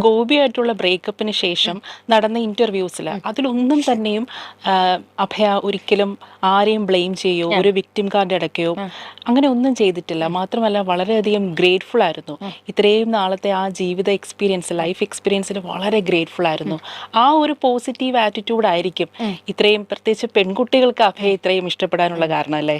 ഗോപിയായിട്ടുള്ള ബ്രേക്കപ്പിന് ശേഷം നടന്ന ഇന്റർവ്യൂസിൽ അതിലൊന്നും തന്നെയും അഭയ ഒരിക്കലും ആരെയും ബ്ലെയിം ചെയ്യോ ഒരു വിക്ടിം കാർഡ് അടയ്ക്കോ അങ്ങനെ ഒന്നും ചെയ്തിട്ടില്ല. മാത്രമല്ല വളരെയധികം ഗ്രേറ്റ്ഫുൾ ആയിരുന്നു. ഇത്രയും നാളത്തെ ആ ജീവിത എക്സ്പീരിയൻസ്, ലൈഫ് എക്സ്പീരിയൻസിന് വളരെ ഗ്രേറ്റ്ഫുൾ ആയിരുന്നു. ആ ഒരു പോസിറ്റീവ് ആറ്റിറ്റ്യൂഡ് ആയിരിക്കും ഇത്രയും, പ്രത്യേകിച്ച് പെൺകുട്ടികൾക്ക് അഭയ ഇത്രയും ഇഷ്ടപ്പെടാനുള്ള കാരണം അല്ലേ?